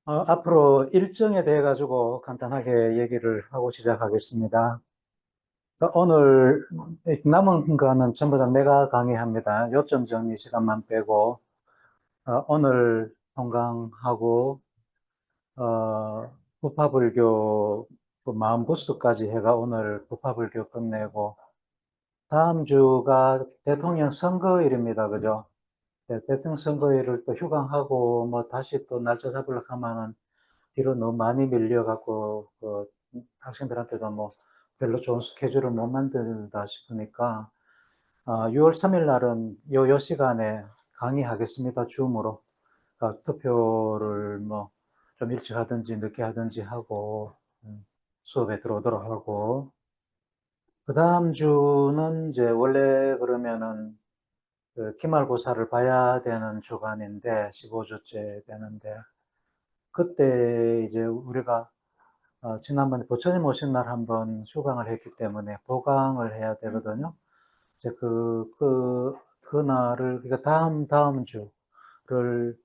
앞으로 일정에 대해 가지고 간단하게 얘기를 하고 시작하겠습니다. 오늘 남은 거는 전부 다 내가 강의합니다. 요점 정리 시간만 빼고 오늘 통강하고 부파불교 그 마음부스까지 해가 오늘 부파불교 끝내고 다음 주가 대통령 선거일입니다. 그죠? 네, 대통령 선거일을 또 휴강하고 뭐 다시 또 날짜 잡으려고 하면은 뒤로 너무 많이 밀려갖고, 학생들한테도 뭐 별로 좋은 스케줄을 못 만든다 싶으니까, 6월 3일 날은 요 시간에 강의하겠습니다. 줌으로. 투표를 뭐 좀 일찍 하든지 늦게 하든지 하고, 수업에 들어오도록 하고, 그 다음 주는 이제 원래 그러면은 그 기말고사를 봐야 되는 주간인데, 15주째 되는데, 그때 이제 우리가 지난번에 부처님 오신 날 한번 휴강을 했기 때문에 보강을 해야 되거든요. 이제 그날을, 그러니까 다음 주를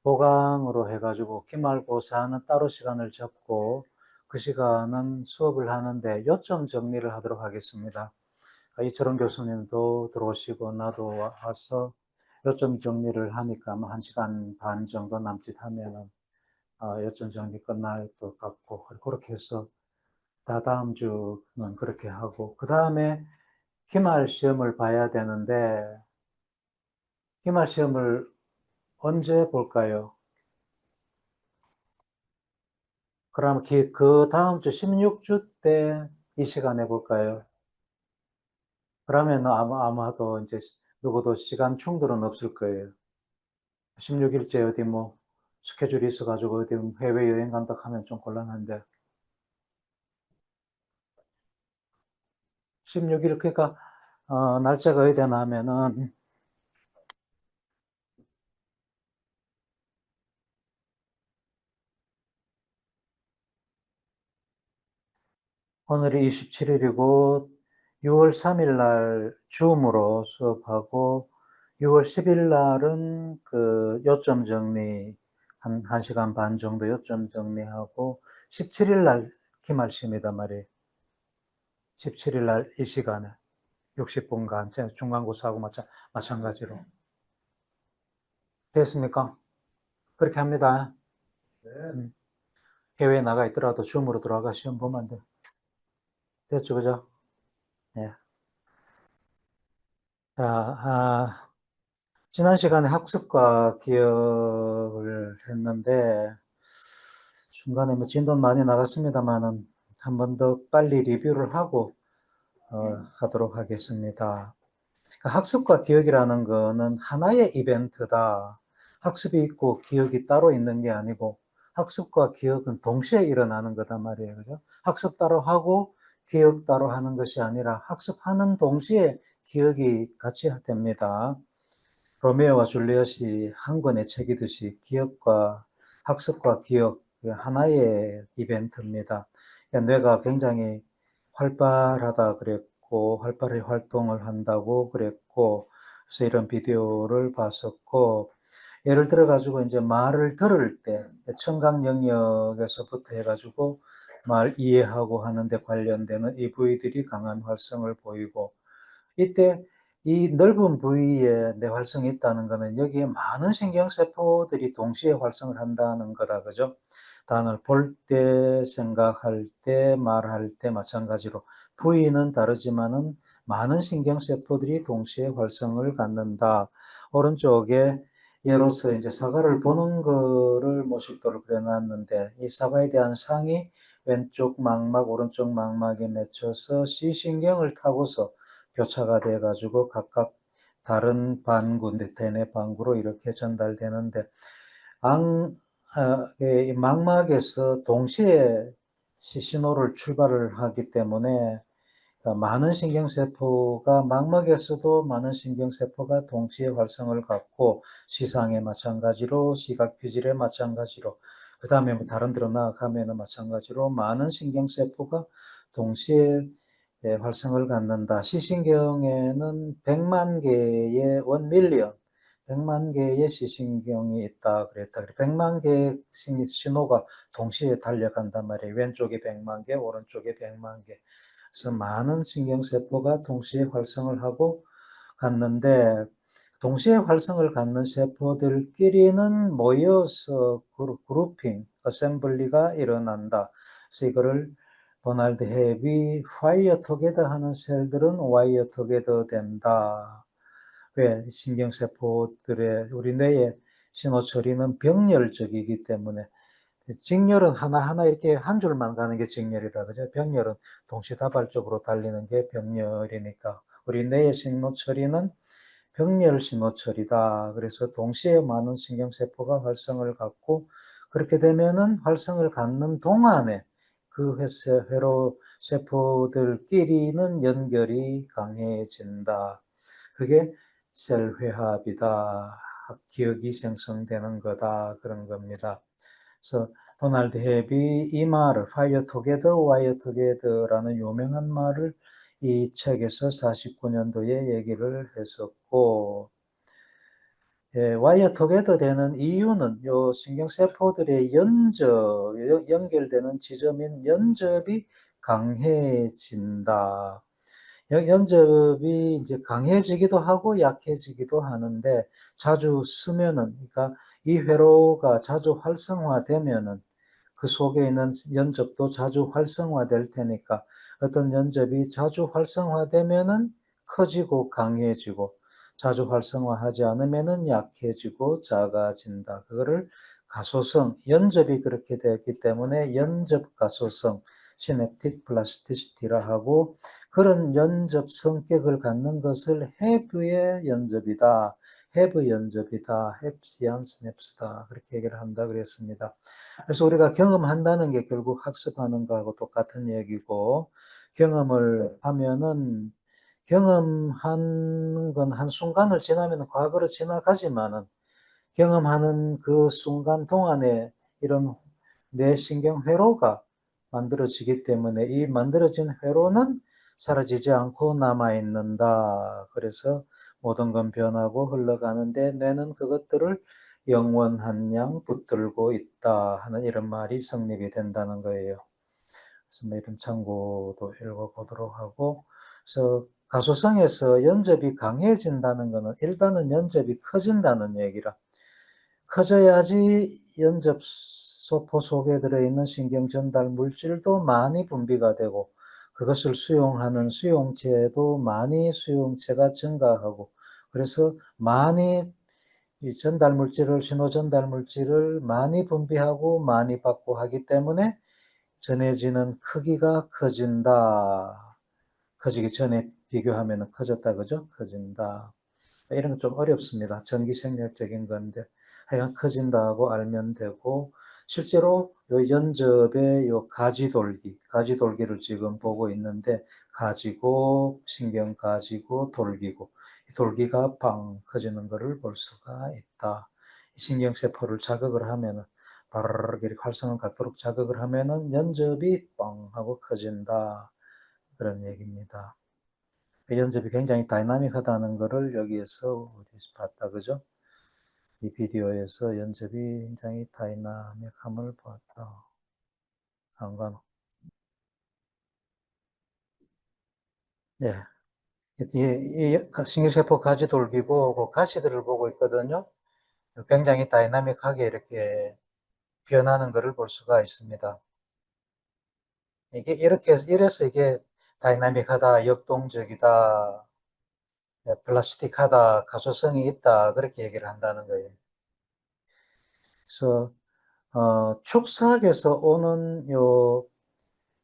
보강으로 해가지고 기말고사는 따로 시간을 잡고 그 시간은 수업을 하는데 요점 정리를 하도록 하겠습니다. 이철원 교수님도 들어오시고 나도 와서 요점 정리를 하니까 뭐 1시간 반 정도 남짓하면은 요점 정리 끝날 것 같고 그렇게 해서 다다음 주는 그렇게 하고, 그 다음에 기말 시험을 봐야 되는데, 기말 시험을 언제 볼까요? 그럼 그 다음 주 16주 때 이 시간에 볼까요? 그러면 아마도 이제 누구도 시간 충돌은 없을 거예요. 16일째 어디 뭐 스케줄이 있어가지고 어디 해외여행 간다 하면 좀 곤란한데, 16일, 그러니까, 날짜가 어디 되나 하면은, 오늘이 27일이고 6월 3일 날 줌으로 수업하고 6월 10일 날은 그 요점 정리 한 1시간 반 정도 요점 정리하고 17일 날 기말시입니다 말이에요. 17일 날 이 시간에 60분간 중간고사하고 마찬가지로 됐습니까? 그렇게 합니다. 음, 해외에 나가 있더라도 줌으로 들어가 시험 보면 안 돼. 됐죠, 그죠? 예. 자, 지난 시간에 학습과 기억을 했는데, 중간에 뭐 진도는 많이 나갔습니다만은, 한 번 더 빨리 리뷰를 하고, 하도록 하겠습니다. 그러니까 학습과 기억이라는 거는 하나의 이벤트다. 학습이 있고 기억이 따로 있는 게 아니고, 학습과 기억은 동시에 일어나는 거단 말이에요. 그죠? 학습 따로 하고, 기억 따로 하는 것이 아니라, 학습하는 동시에 기억이 같이 됩니다. 로미오와 줄리엣이 한 권의 책이듯이 기억과 학습과 기억 하나의 이벤트입니다. 뇌가 굉장히 활발하다 그랬고 활발히 활동을 한다고 그랬고 그래서 이런 비디오를 봤었고 예를 들어 가지고 이제 말을 들을 때 청각 영역에서부터 해가지고 말 이해하고 하는데 관련되는 이 부위들이 강한 활성을 보이고 이때 이 넓은 부위에 뇌활성이 있다는 것은 여기에 많은 신경세포들이 동시에 활성을 한다는 거다. 그죠? 단어를 볼 때, 생각할 때, 말할 때 마찬가지로 부위는 다르지만은 많은 신경세포들이 동시에 활성을 갖는다. 오른쪽에 예로서 이제 사과를 보는 거를 모식도를 그려놨는데 이 사과에 대한 상이 왼쪽 망막, 오른쪽 망막에 맺혀서 시신경을 타고서 교차가 돼가지고 각각 다른 반구, 대뇌 반구로 이렇게 전달되는데, 이 망막에서 동시에 신호를 출발을 하기 때문에 많은 신경세포가 망막에서도 많은 신경세포가 동시에 활성을 갖고 시상에 마찬가지로 시각피질에 마찬가지로 그 다음에 뭐 다른 데로 나아가면 마찬가지로 많은 신경세포가 동시에 활성을 갖는다. 시신경에는 100만 개의 1밀리언 100만 개의 시신경이 있다 그랬다. 100만 개의 신호가 동시에 달려간단 말이에요. 왼쪽에 100만 개, 오른쪽에 100만 개. 그래서 많은 신경세포가 동시에 활성을 하고 갔는데, 동시에 활성을 갖는 세포들끼리는 모여서 그룹핑, 어셈블리가 일어난다. 그래서 이거를 도널드 헵이 fire together 하는 셀들은 wire together 된다. 왜? 신경세포들의 우리 뇌의 신호 처리는 병렬적이기 때문에, 직렬은 하나하나 이렇게 한 줄만 가는 게 직렬이다. 그죠? 병렬은 동시다발적으로 달리는 게 병렬이니까. 우리 뇌의 신호 처리는 병렬 신호 처리다. 그래서 동시에 많은 신경세포가 활성을 갖고, 그렇게 되면은 활성을 갖는 동안에 그 회로 세포들끼리는 연결이 강해진다. 그게 셀회합이다. 기억이 생성되는 거다. 그런 겁니다. 그래서 도널드 헵이 이 말을 Fire Together, Wire Together라는 유명한 말을 이 책에서 49년도에 얘기를 했었고, 예, 와이어 토게더 되는 이유는 요 신경세포들의 연결되는 지점인 연접이 강해진다. 연접이 이제 강해지기도 하고 약해지기도 하는데, 자주 쓰면은, 그러니까 이 회로가 자주 활성화되면은 그 속에 있는 연접도 자주 활성화될 테니까, 어떤 연접이 자주 활성화되면은 커지고 강해지고, 자주 활성화하지 않으면은 약해지고 작아진다. 그거를 가소성, 연접이 그렇게 되었기 때문에 연접 가소성, 시냅틱 플라스티시티라 하고, 그런 연접 성격을 갖는 것을 해부의 연접이다. 해부 연접이다. 헵시안 스냅스다. 그렇게 얘기를 한다 그랬습니다. 그래서 우리가 경험한다는 게 결국 학습하는 거하고 똑같은 얘기고, 경험을 하면은, 경험하는 건 한순간을 지나면 과거로 지나가지만은, 경험하는 그 순간 동안에 이런 뇌신경 회로가 만들어지기 때문에 이 만들어진 회로는 사라지지 않고 남아있는다. 그래서 모든 건 변하고 흘러가는데 뇌는 그것들을 영원한 양 붙들고 있다 하는 이런 말이 성립이 된다는 거예요. 그래서 뭐 이런 참고도 읽어보도록 하고, 그래서 가소성에서 연접이 강해진다는 것은 일단은 연접이 커진다는 얘기라. 커져야지 연접소포 속에 들어있는 신경 전달 물질도 많이 분비가 되고, 그것을 수용하는 수용체도 많이 수용체가 증가하고, 그래서 많이 이 전달 물질을, 신호 전달 물질을 많이 분비하고 많이 받고 하기 때문에 전해지는 크기가 커진다. 커지기 전에 비교하면 커졌다, 그죠? 커진다. 이런 건 좀 어렵습니다. 전기생략적인 건데 하여간 커진다고 알면 되고, 실제로 요 연접의 요 가지돌기를 지금 보고 있는데, 가지고 신경 가지고 돌기고, 이 돌기가 빵 커지는 것을 볼 수가 있다. 신경세포를 자극을 하면은 바르르 이렇게 활성을 갖도록 자극을 하면은 연접이 빵 하고 커진다. 그런 얘기입니다. 연접이 굉장히 다이나믹하다는 것을 여기에서 우리 봤다, 그죠? 이 비디오에서 연접이 굉장히 다이나믹함을 보았다. 한관. 예. 이 신경세포 가지 돌기고 그 가시들을 보고 있거든요. 굉장히 다이나믹하게 이렇게 변하는 것을 볼 수가 있습니다. 이래서 이게 다이나믹하다, 역동적이다, 플라스틱하다, 가소성이 있다, 그렇게 얘기를 한다는 거예요. 그래서 축삭에서 오는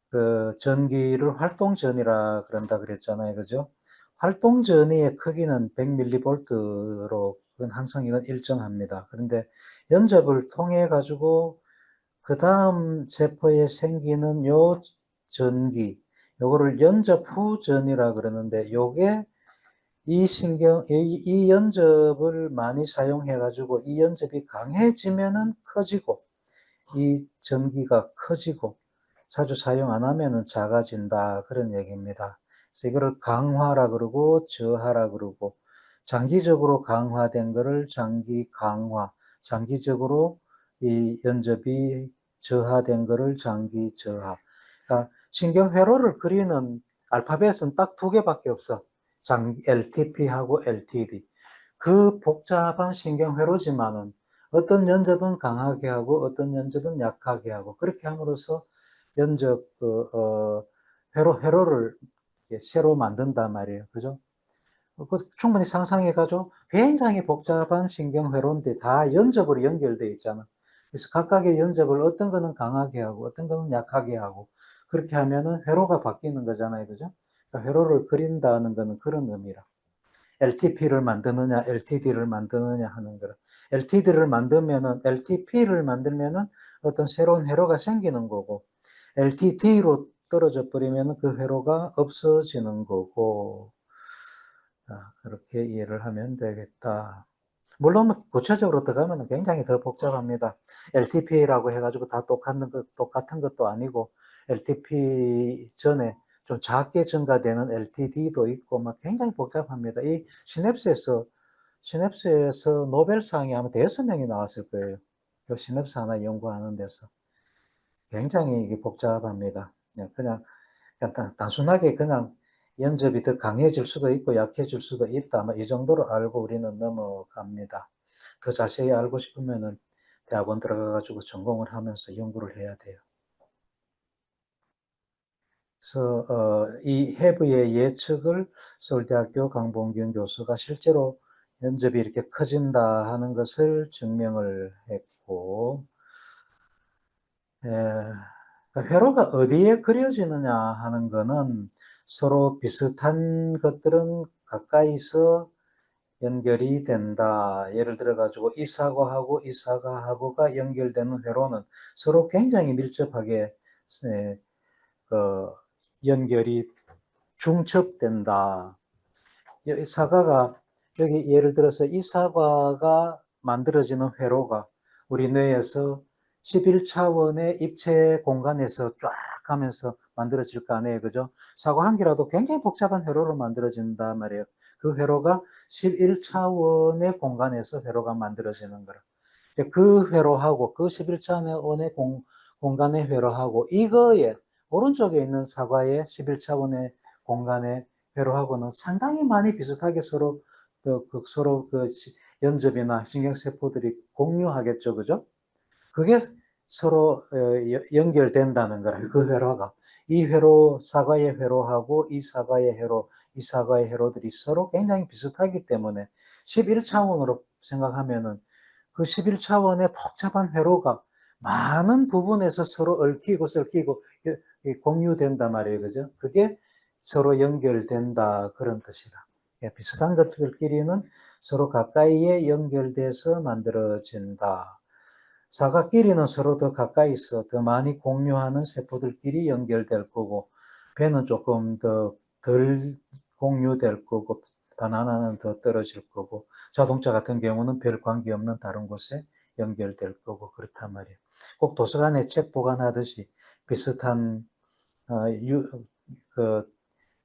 그 전기를 활동전이라 그런다 그랬잖아요. 그죠? 활동전이의 크기는 100mV로 항상 이건 일정합니다. 그런데 연접을 통해 가지고 그 다음 세포에 생기는 요 전기, 요거를 연접 후전이라 그러는데, 요게 이 연접을 많이 사용해 가지고 이 연접이 강해지면은 커지고, 이 전기가 커지고, 자주 사용 안 하면은 작아진다. 그런 얘기입니다. 그래서 이거를 강화라 그러고 저하라 그러고, 장기적으로 강화된 거를 장기 강화, 장기적으로 이 연접이 저하된 거를 장기 저하. 그러니까 신경회로를 그리는 알파벳은 딱 두 개밖에 없어. LTP하고 LTD. 그 복잡한 신경회로지만은 어떤 연접은 강하게 하고 어떤 연접은 약하게 하고 그렇게 함으로써 연접 회로를 새로 만든단 말이에요. 그죠? 충분히 상상해가지고 굉장히 복잡한 신경회로인데 다 연접으로 연결되어 있잖아. 그래서 각각의 연접을 어떤 거는 강하게 하고 어떤 거는 약하게 하고 그렇게 하면은 회로가 바뀌는 거잖아요. 그죠? 그러니까 회로를 그린다는 거는 그런 의미라. LTP를 만드느냐, LTD를 만드느냐 하는 거라. LTD를 만들면은, LTP를 만들면은 어떤 새로운 회로가 생기는 거고, LTD로 떨어져 버리면 그 회로가 없어지는 거고, 그렇게 이해를 하면 되겠다. 물론 구체적으로 들어가면 굉장히 더 복잡합니다. LTP라고 해가지고 다 똑같은 것도 아니고, LTP 전에 좀 작게 증가되는 LTD도 있고, 막 굉장히 복잡합니다. 이 시냅스에서 노벨상이 아마 5명이 나왔을 거예요. 그 시냅스 하나 연구하는 데서. 굉장히 이게 복잡합니다. 그냥 단순하게 그냥 연접이 더 강해질 수도 있고 약해질 수도 있다. 이 정도로 알고 우리는 넘어갑니다. 더 자세히 알고 싶으면은 대학원 들어가가지고 전공을 하면서 연구를 해야 돼요. 그래서 이 해부의 예측을 서울대학교 강봉균 교수가 실제로 면접이 이렇게 커진다 하는 것을 증명을 했고, 에, 회로가 어디에 그려지느냐 하는 거는 서로 비슷한 것들은 가까이서 연결이 된다. 예를 들어 가지고 이 사과하고 이 사과하고가 연결되는 회로는 서로 굉장히 밀접하게 그 연결이 중첩된다. 사과가 여기 예를 들어서 이 사과가 만들어지는 회로가 우리 뇌에서 11차원의 입체 공간에서 쫙 가면서 만들어질 거 아니에요. 그죠? 사과 한 개라도 굉장히 복잡한 회로로 만들어진단 말이에요. 그 회로가 11차원의 공간에서 회로가 만들어지는 거라. 그 회로하고 그 11차원의 공간의 회로하고 이거에 오른쪽에 있는 사과의 11차원의 공간의 회로하고는 상당히 많이 비슷하게 서로 그 연접이나 신경세포들이 공유하겠죠. 그죠? 그게 서로 연결된다는 거라. 그 회로가. 이 회로, 사과의 회로하고 이 사과의 회로, 이 사과의 회로들이 서로 굉장히 비슷하기 때문에 11차원으로 생각하면은 그 11차원의 복잡한 회로가 많은 부분에서 서로 얽히고 설키고 공유된단 말이에요. 그죠? 그게 서로 연결된다. 그런 뜻이라. 비슷한 것들끼리는 서로 가까이에 연결돼서 만들어진다. 사과끼리는 서로 더 가까이서 더 많이 공유하는 세포들끼리 연결될 거고, 배는 조금 더 덜 공유될 거고, 바나나는 더 떨어질 거고, 자동차 같은 경우는 별 관계없는 다른 곳에 연결될 거고, 그렇단 말이에요. 꼭 도서관에 책 보관하듯이 비슷한, 그,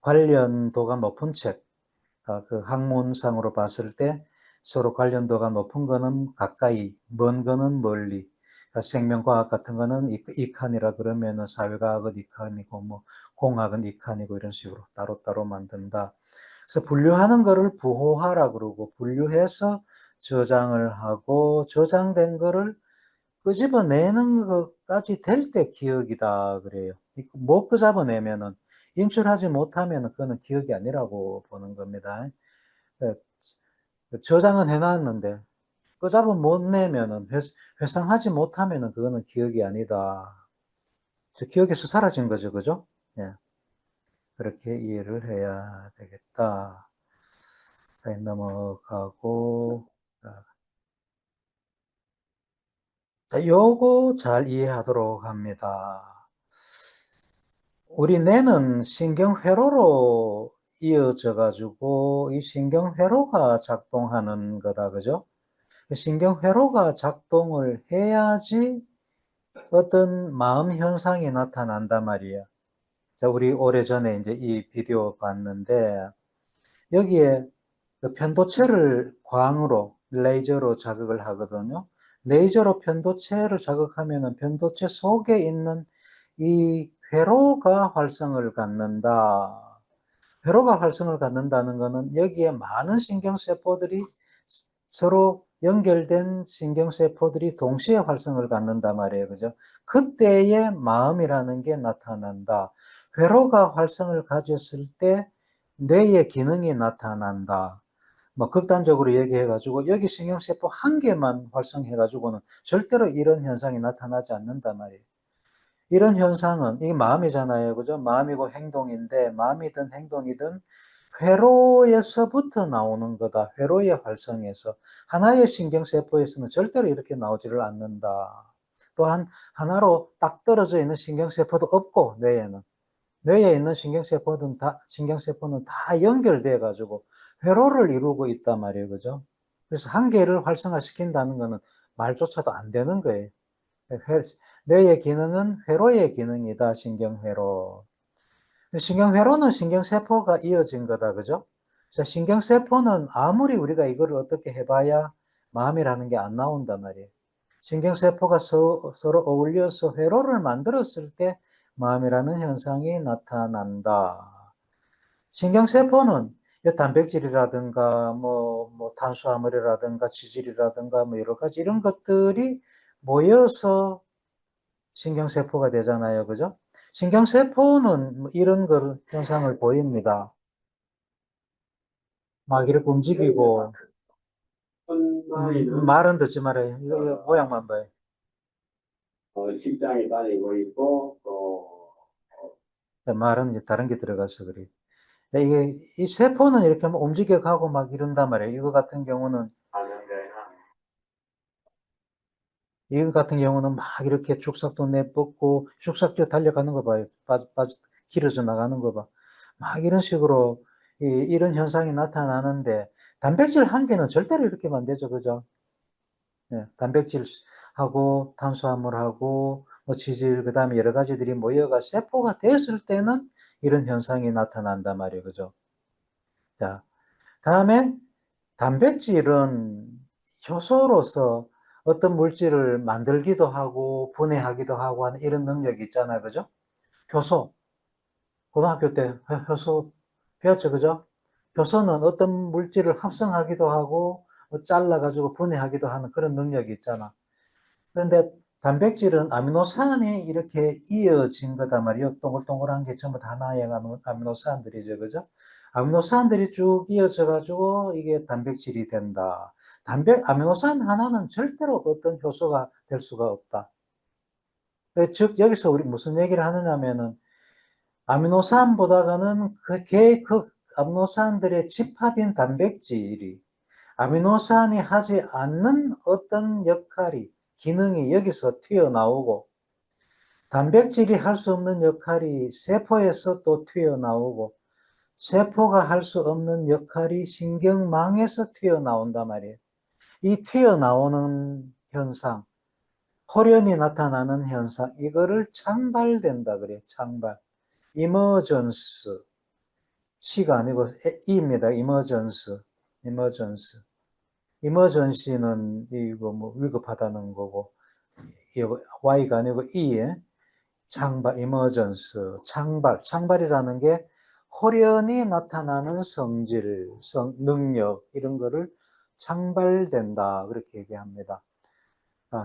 관련도가 높은 책, 그 학문상으로 봤을 때 서로 관련도가 높은 거는 가까이, 먼 거는 멀리. 그러니까 생명과학 같은 거는 이칸이라 그러면은 사회과학은 이칸이고 뭐 공학은 이칸이고 이런 식으로 따로따로 만든다. 그래서 분류하는 거를 부호하라 그러고 분류해서 저장을 하고 저장된 거를 끄집어내는 것까지 될 때 기억이다 그래요. 못 끄집어내면은 인출하지 못하면 그거는 기억이 아니라고 보는 겁니다. 저장은 해놨는데 끄잡은 못 내면은 회상하지 못하면은 그거는 기억이 아니다. 기억에서 사라진 거죠, 그죠? 예, 그렇게 이해를 해야 되겠다. 넘어가고 요거 잘 이해하도록 합니다. 우리 뇌는 신경회로로 이어져 가지고 이 신경회로가 작동하는 거다, 그죠? 신경회로가 작동을 해야지 어떤 마음 현상이 나타난단 말이에요. 자, 우리 오래전에 이제 이 비디오 봤는데, 여기에 그 편도체를 광으로, 레이저로 자극을 하거든요. 레이저로 편도체를 자극하면은 편도체 속에 있는 이 회로가 활성을 갖는다. 회로가 활성을 갖는다는 것은 여기에 많은 신경세포들이 서로 연결된 신경세포들이 동시에 활성을 갖는단 말이에요. 그죠? 그때의 마음이라는 게 나타난다. 회로가 활성을 가졌을 때 뇌의 기능이 나타난다. 뭐 극단적으로 얘기해가지고 여기 신경세포 한 개만 활성해가지고는 절대로 이런 현상이 나타나지 않는단 말이에요. 이런 현상은 이게 마음이잖아요. 그죠? 마음이고 행동인데 마음이든 행동이든 회로에서부터 나오는 거다. 회로의 활성에서. 하나의 신경세포에서는 절대로 이렇게 나오지를 않는다. 또한 하나로 딱 떨어져 있는 신경세포도 없고 뇌에는. 뇌에 있는 신경세포는 다 연결돼 가지고 회로를 이루고 있단 말이에요. 그죠? 그래서 한 개를 활성화시킨다는 거는 말조차도 안 되는 거예요. 뇌의 기능은 회로의 기능이다. 신경회로. 신경회로는 신경세포가 이어진 거다. 그죠? 신경세포는 아무리 우리가 이거를 어떻게 해봐야 마음이라는 게 안 나온단 말이에요. 신경세포가 서로 어울려서 회로를 만들었을 때 마음이라는 현상이 나타난다. 신경세포는 단백질이라든가 뭐 탄수화물이라든가 지질이라든가 뭐 여러 가지 이런 것들이 모여서 신경세포가 되잖아요. 그죠? 신경세포는 이런 현상을 보입니다. 막 이렇게 움직이고, 말은 듣지 말아요. 이거 모양만 봐요. 직장에 다니고 있고 또 말은 이제 다른 게 들어가서 그래요. 이 세포는 이렇게 뭐 움직여가고 막 이런단 말이에요. 이거 같은 경우는 막 이렇게 축삭도 내뻗고, 축삭도 달려가는 거 봐요. 길어져 나가는 거 봐. 막 이런 식으로, 이런 현상이 나타나는데, 단백질 한 개는 절대로 이렇게만 되죠. 그죠? 네, 단백질하고, 탄수화물하고, 뭐 지질, 그 다음에 여러 가지들이 모여가 세포가 됐을 때는 이런 현상이 나타난단 말이에요. 그죠? 자, 다음에 단백질은 효소로서 어떤 물질을 만들기도 하고 분해하기도 하고 하는 이런 능력이 있잖아요. 그죠? 효소. 고등학교 때 효소 배웠죠. 그죠? 효소는 어떤 물질을 합성하기도 하고 잘라가지고 분해하기도 하는 그런 능력이 있잖아. 그런데 단백질은 아미노산이 이렇게 이어진 거단 말이에요. 동글동글한 게 전부 다 하나의 아미노산들이죠. 그죠? 아미노산들이 쭉 이어져 가지고 이게 단백질이 된다. 아미노산 하나는 절대로 어떤 효소가 될 수가 없다. 즉, 여기서 우리 무슨 얘기를 하느냐면은 아미노산보다는 그 아미노산들의 집합인 단백질이 아미노산이 하지 않는 어떤 역할이, 기능이 여기서 튀어나오고, 단백질이 할 수 없는 역할이 세포에서 또 튀어나오고, 세포가 할 수 없는 역할이 신경망에서 튀어나온단 말이에요. 이 튀어나오는 현상, 홀연히 나타나는 현상, 이거를 창발된다 그래요. 창발. 이머전스. C가 아니고 E입니다. 이머전스. 이머전스. 이머전시는 이거 뭐 위급하다는 거고, Y가 아니고 E에 창발, 이머전스, 창발이라는 게 홀연히 나타나는 성질, 능력 이런 거를 창발된다 그렇게 얘기합니다.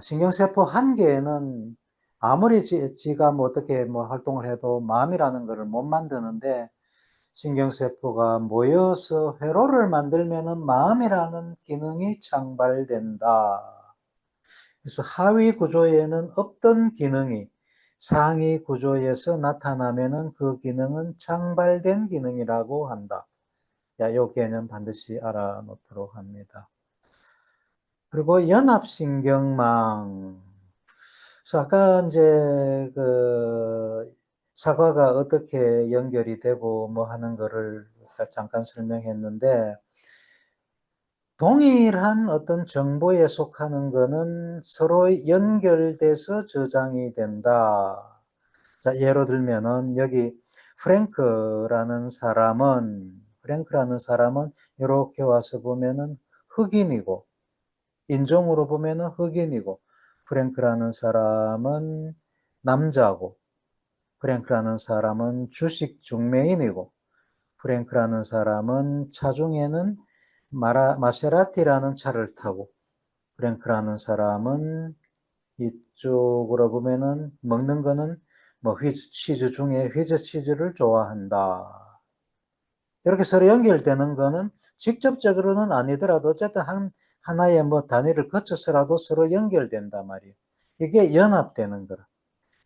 신경세포 한 개는 아무리 지가 뭐 어떻게 뭐 활동을 해도 마음이라는 거를 못 만드는데 신경세포가 모여서 회로를 만들면은 마음이라는 기능이 창발된다. 그래서 하위 구조에는 없던 기능이 상위 구조에서 나타나면은 그 기능은 창발된 기능이라고 한다. 야, 이 개념 반드시 알아놓도록 합니다. 그리고 연합신경망. 그래서 아까 이제 사과가 어떻게 연결이 되고 뭐 하는 거를 잠깐 설명했는데, 동일한 어떤 정보에 속하는 거는 서로 연결돼서 저장이 된다. 자, 예로 들면은 여기 프랭크라는 사람은 프랭크라는 사람은 이렇게 와서 보면은 흑인이고, 인종으로 보면은 흑인이고, 프랭크라는 사람은 남자고, 프랭크라는 사람은 주식 중매인이고, 프랭크라는 사람은 차중에는 마세라티라는 차를 타고, 프랭크라는 사람은 이쪽으로 보면은 먹는 거는 뭐 치즈 중에 휘즈 치즈를 좋아한다. 이렇게 서로 연결되는 거는 직접적으로는 아니더라도 어쨌든 하나의 뭐 단위를 거쳐서라도 서로 연결된단 말이에요. 이게 연합되는 거라.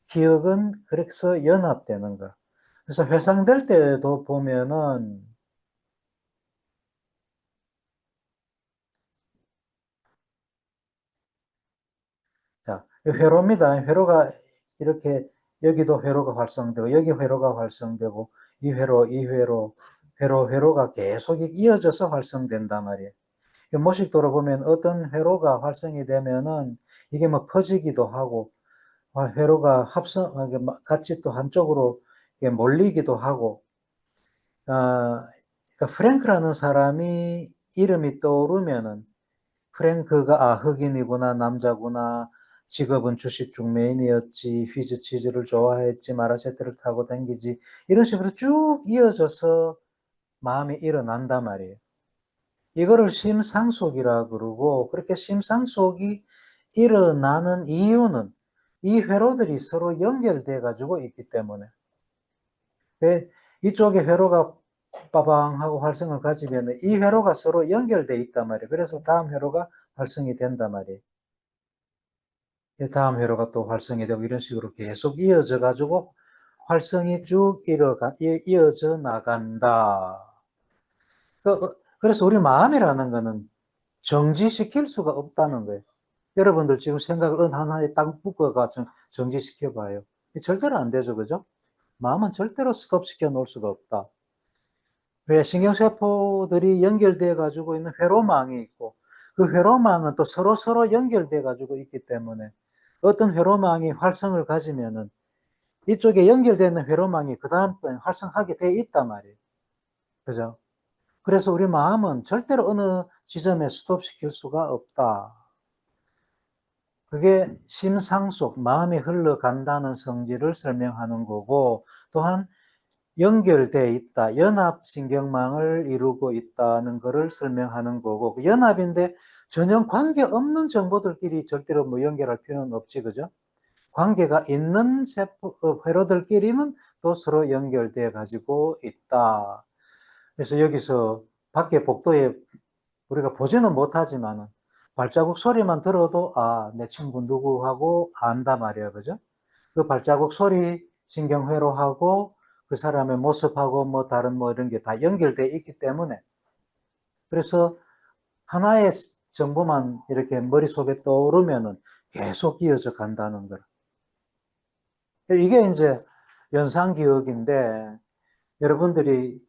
기억은 그래서 연합되는 거라. 그래서 회상될 때도 보면은 자, 회로입니다. 회로가 이렇게 여기도 회로가 활성되고 여기 회로가 활성되고 이 회로, 이 회로, 회로가 계속 이어져서 활성된단 말이에요. 모식도로 보면 어떤 회로가 활성이 되면은 이게 뭐 퍼지기도 하고 회로가 같이 또 한쪽으로 몰리기도 하고 그러니까 프랭크라는 사람이 이름이 떠오르면은 프랭크가 흑인이구나 남자구나 직업은 주식 중매인이었지 휘즈 치즈를 좋아했지 마라세트를 타고 다니지 이런 식으로 쭉 이어져서 마음이 일어난단 말이에요. 이거를 심상속이라 그러고 그렇게 심상속이 일어나는 이유는 이 회로들이 서로 연결돼 가지고 있기 때문에 이쪽에 회로가 빠방하고 활성을 가지면 이 회로가 서로 연결돼 있단 말이에요. 그래서 다음 회로가 활성이 된단 말이에요. 다음 회로가 또 활성이 되고 이런 식으로 계속 이어져 가지고 활성이 쭉 이어져 나간다. 그래서 우리 마음이라는 거는 정지시킬 수가 없다는 거예요. 여러분들 지금 생각을 하나에 딱 묶어가 정지시켜 봐요. 절대로 안 되죠. 그죠? 마음은 절대로 스톱시켜 놓을 수가 없다. 왜 신경세포들이 연결되어 가지고 있는 회로망이 있고 그 회로망은 또 서로 연결되어 가지고 있기 때문에 어떤 회로망이 활성을 가지면은 이쪽에 연결되는 회로망이 그 다음번에 활성하게 되어 있단 말이에요. 그죠? 그래서 우리 마음은 절대로 어느 지점에 스톱시킬 수가 없다. 그게 심상속, 마음이 흘러간다는 성질을 설명하는 거고 또한 연결돼 있다, 연합신경망을 이루고 있다는 것을 설명하는 거고 그 연합인데 전혀 관계없는 정보들끼리 절대로 뭐 연결할 필요는 없지, 그죠? 관계가 있는 회로들끼리는 또 서로 연결돼 가지고 있다. 그래서 여기서 밖에 복도에 우리가 보지는 못하지만 발자국 소리만 들어도 내 친구 누구하고 안다 말이야, 그죠? 그 발자국 소리 신경회로하고 그 사람의 모습하고 뭐 다른 뭐 이런 게 다 연결되어 있기 때문에 그래서 하나의 정보만 이렇게 머릿속에 떠오르면은 계속 이어져 간다는 거라. 이게 이제 연상기억인데 여러분들이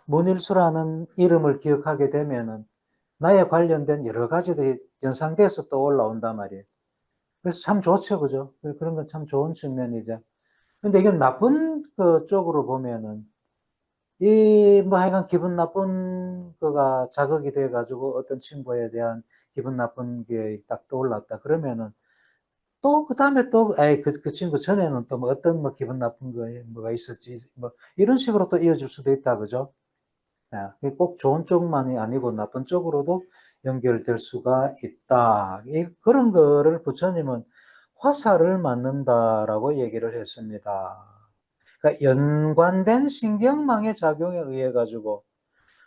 문일수라는 이름을 기억하게 되면은 나에 관련된 여러 가지들이 연상돼서 또 올라온단 말이에요. 그래서 참 좋죠, 그죠? 그런 건 참 좋은 측면이죠. 근데 이게 나쁜 그 쪽으로 보면은 이 뭐 하여간 기분 나쁜 거가 자극이 돼 가지고 어떤 친구에 대한 기분 나쁜 게 딱 떠올랐다 그러면은 또 그다음에 또 에이 그 친구 전에는 또 뭐 어떤 뭐 기분 나쁜 거에 뭐가 있었지 뭐 이런 식으로 또 이어질 수도 있다 그죠? 예. 꼭 좋은 쪽만이 아니고 나쁜 쪽으로도 연결될 수가 있다. 그런 거를 부처님은 화살을 맞는다라고 얘기를 했습니다. 그러니까 연관된 신경망의 작용에 의해 가지고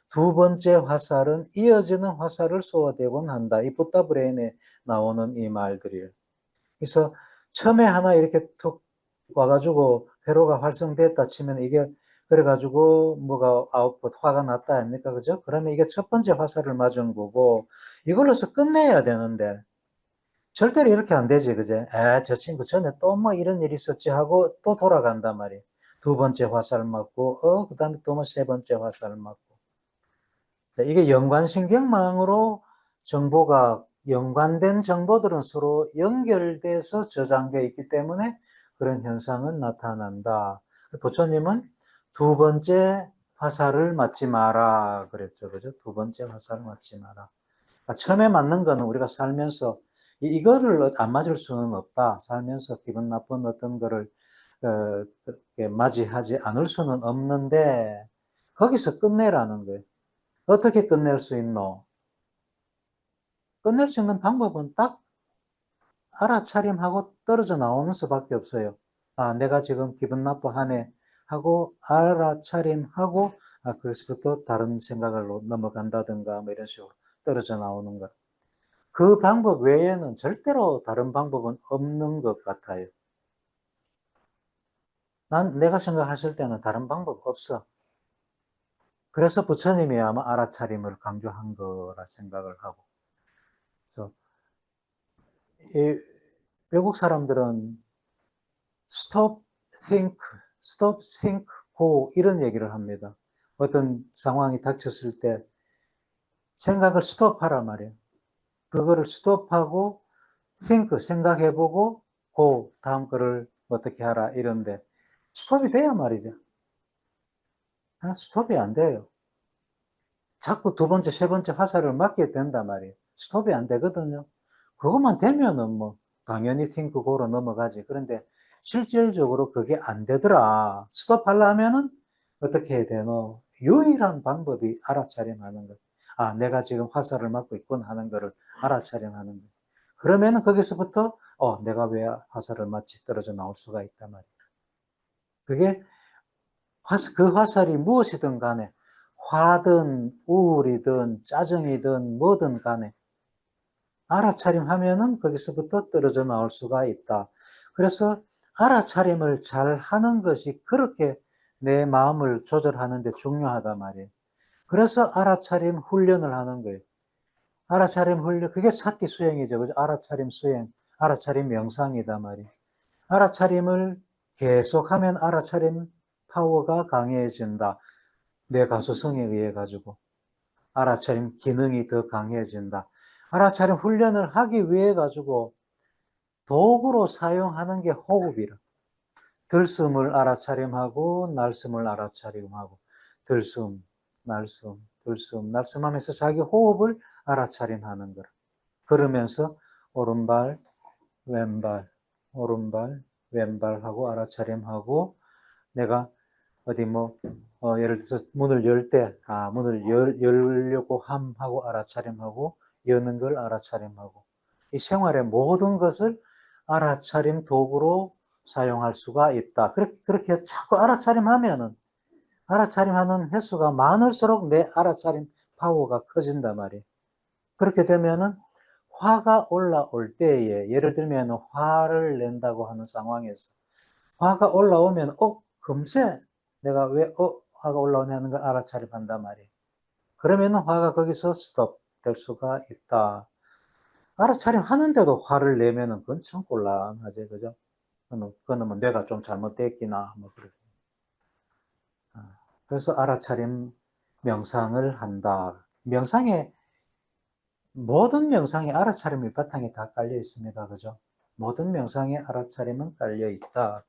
두 번째 화살은 이어지는 화살을 쏘아대곤 한다. 이 붓다 브레인에 나오는 이 말들이에요. 그래서 처음에 하나 이렇게 툭 와가지고 회로가 활성됐다 치면 이게 그래가지고 뭐가 아웃풋 화가 났다 아닙니까? 그죠? 그러면 이게 첫 번째 화살을 맞은 거고 이걸로서 끝내야 되는데 절대로 이렇게 안 되지, 그제? 저 친구 전에 또 뭐 이런 일이 있었지 하고 또 돌아간단 말이에요. 두 번째 화살 맞고, 그 다음에 또 뭐 세 번째 화살 맞고. 이게 연관신경망으로 정보가, 연관된 정보들은 서로 연결돼서 저장되어 있기 때문에 그런 현상은 나타난다. 부처님은 두 번째 화살을 맞지 마라 그랬죠. 그죠? 두 번째 화살을 맞지 마라. 그러니까 처음에 맞는 거는 우리가 살면서 이거를 안 맞을 수는 없다. 살면서 기분 나쁜 어떤 거를 맞이하지 않을 수는 없는데 거기서 끝내라는 거예요. 어떻게 끝낼 수 있노? 끝낼 수 있는 방법은 딱 알아차림하고 떨어져 나오는 수밖에 없어요. 아, 내가 지금 기분 나빠하네 하고 알아차림하고 그래서부터 다른 생각으로 넘어간다든가 뭐 이런 식으로 떨어져 나오는 것. 그 방법 외에는 절대로 다른 방법은 없는 것 같아요. 내가 생각하실 때는 다른 방법 없어. 그래서 부처님이 아마 알아차림을 강조한 거라 생각을 하고. 그래서 이 외국 사람들은 stop, think, stop, think, go 이런 얘기를 합니다. 어떤 상황이 닥쳤을 때 생각을 스톱하라 말이에요. 그거를 스톱하고 think, 생각해보고 go, 다음 거를 어떻게 하라 이런데 스톱이 돼야 말이죠. 스톱이 안 돼요. 자꾸 두 번째, 세 번째 화살을 맞게 된단 말이에요. 스톱이 안 되거든요. 그것만 되면은 뭐 당연히 팅크고로 넘어가지. 그런데 실질적으로 그게 안 되더라. 스톱하려면은 어떻게 해야 되노? 유일한 방법이 알아차림하는 것. 아, 내가 지금 화살을 맞고 있군 하는 거를 알아차림하는 것. 그러면은 거기서부터 내가 왜 화살을 맞지 떨어져 나올 수가 있단 말이에요. 그게 그 화살이 무엇이든 간에 화든 우울이든 짜증이든 뭐든 간에 알아차림하면은 거기서부터 떨어져 나올 수가 있다. 그래서 알아차림을 잘 하는 것이 그렇게 내 마음을 조절하는 데 중요하단 말이에요. 그래서 알아차림 훈련을 하는 거예요. 알아차림 훈련, 그게 사티 수행이죠. 그죠? 알아차림 수행, 알아차림 명상이단 말이에요. 알아차림을 계속하면 알아차림 파워가 강해진다. 내 가소성에 의해 가지고 알아차림 기능이 더 강해진다. 알아차림 훈련을 하기 위해 가지고 도구로 사용하는 게 호흡이라. 들숨을 알아차림하고 날숨을 알아차림하고 들숨, 날숨, 들숨, 날숨하면서 자기 호흡을 알아차림하는 거라. 그러면서 오른발, 왼발, 오른발, 왼발하고 알아차림하고 내가 어디 뭐 예를 들어서 문을 열 때 문을 열려고 함하고 알아차림하고 여는 걸 알아차림하고 이 생활의 모든 것을 알아차림 도구로 사용할 수가 있다. 그렇게 자꾸 알아차림하면은 알아차림하는 횟수가 많을수록 내 알아차림 파워가 커진단 말이에요. 그렇게 되면은 화가 올라올 때에 예를 들면 화를 낸다고 하는 상황에서 화가 올라오면 금세 내가 왜 화가 올라오냐는 걸 알아차림한단 말이에요. 그러면 화가 거기서 스톱 될 수가 있다. 알아차림 하는데도 화를 내면은 그건 참 곤란하지, 그죠? 그거는 뭐 내가 좀 잘못됐기나 뭐 그렇게. 그래서 알아차림 명상을 한다. 모든 명상에 알아차림이 바탕에 다 깔려 있습니다. 그죠? 모든 명상에 알아차림은 깔려 있다.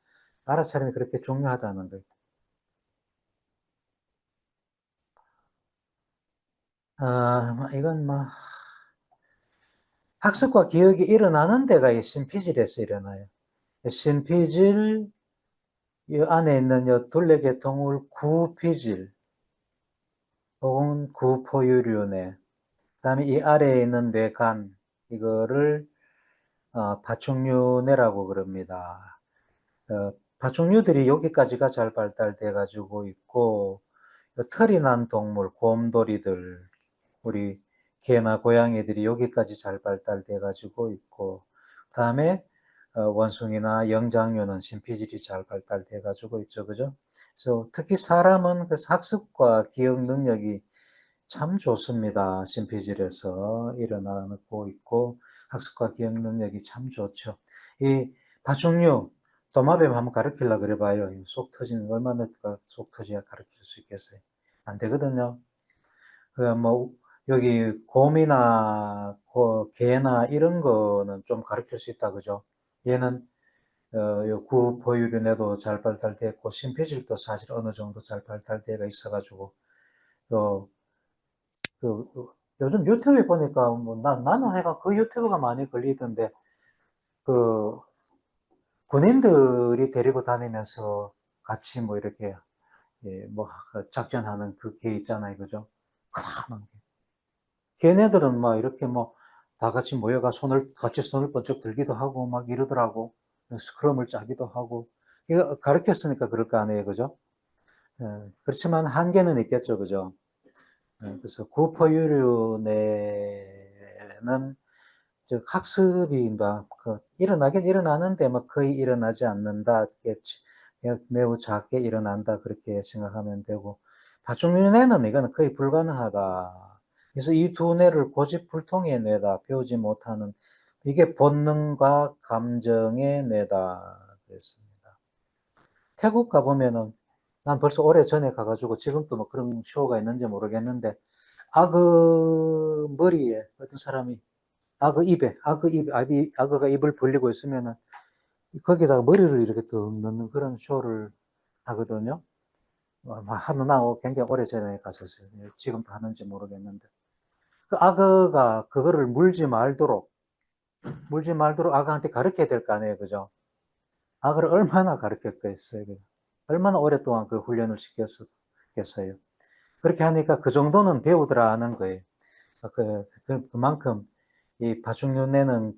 알아차림이 그렇게 중요하다는 거예요. 이건 뭐, 학습과 기억이 일어나는 데가 이 신피질에서 일어나요. 신피질, 이 안에 있는 이 둘레계통을 구피질, 혹은 구포유륜에, 그 다음에 이 아래에 있는 뇌간, 이거를, 파충류뇌라고 그럽니다. 파충류들이 여기까지가 잘 발달돼 가지고 있고, 털이 난 동물, 곰돌이들, 우리 개나 고양이들이 여기까지 잘 발달돼 가지고 있고, 그 다음에 원숭이나 영장류는 신피질이 잘 발달돼 가지고 있죠. 그죠? 그래서 특히 사람은 그 학습과 기억 능력이 참 좋습니다. 신피질에서 일어나고 있고, 학습과 기억 능력이 참 좋죠. 이 파충류, 도마뱀 한번 가르치려고 그래봐요. 속 터지는, 얼마나 속 터져야 가르칠 수 있겠어요? 안 되거든요. 뭐, 여기 곰이나 개나 이런 거는 좀 가르칠 수 있다, 그죠? 얘는 요 구포유륜에도 잘 발달됐고 심폐질도 사실 어느 정도 잘 발달되어 있어가지고 또 요즘 유튜브에 보니까 뭐 나는 해가 그 유튜브가 많이 걸리던데 그 군인들이 데리고 다니면서 같이 뭐 이렇게 예, 뭐 작전하는 그게 있잖아요, 그죠? 큰 걔네들은 막 이렇게 뭐 다 같이 모여가 같이 손을 번쩍 들기도 하고 막 이러더라고. 스크럼을 짜기도 하고. 이거 가르쳤으니까 그럴 거 아니에요, 그죠? 예, 그렇지만 한계는 있겠죠, 그죠? 예, 그래서 구포유류 내는 즉 학습이 일어나긴 일어나는데 뭐 거의 일어나지 않는다. 매우 작게 일어난다. 그렇게 생각하면 되고 파충류뇌는 이거는 거의 불가능하다. 그래서 이 두 뇌를 고집불통의 뇌다. 배우지 못하는 이게 본능과 감정의 뇌다. 그랬습니다. 태국 가보면은 난 벌써 오래전에 가가지고 지금도 뭐 그런 쇼가 있는지 모르겠는데 악어 머리에 어떤 사람이 악어가 입을 벌리고 있으면은 거기다가 머리를 이렇게 또 넣는 그런 쇼를 하거든요. 나 굉장히 오래전에 갔었어요. 지금도 하는지 모르겠는데. 그 악어가 그거를 물지 말도록 악어한테 가르쳐야 될 거 아니에요. 그죠? 악어를 얼마나 가르쳤겠어요. 얼마나 오랫동안 그 훈련을 시켰겠어요. 그렇게 하니까 그 정도는 배우더라 하는 거예요. 그만큼 이 파충류내는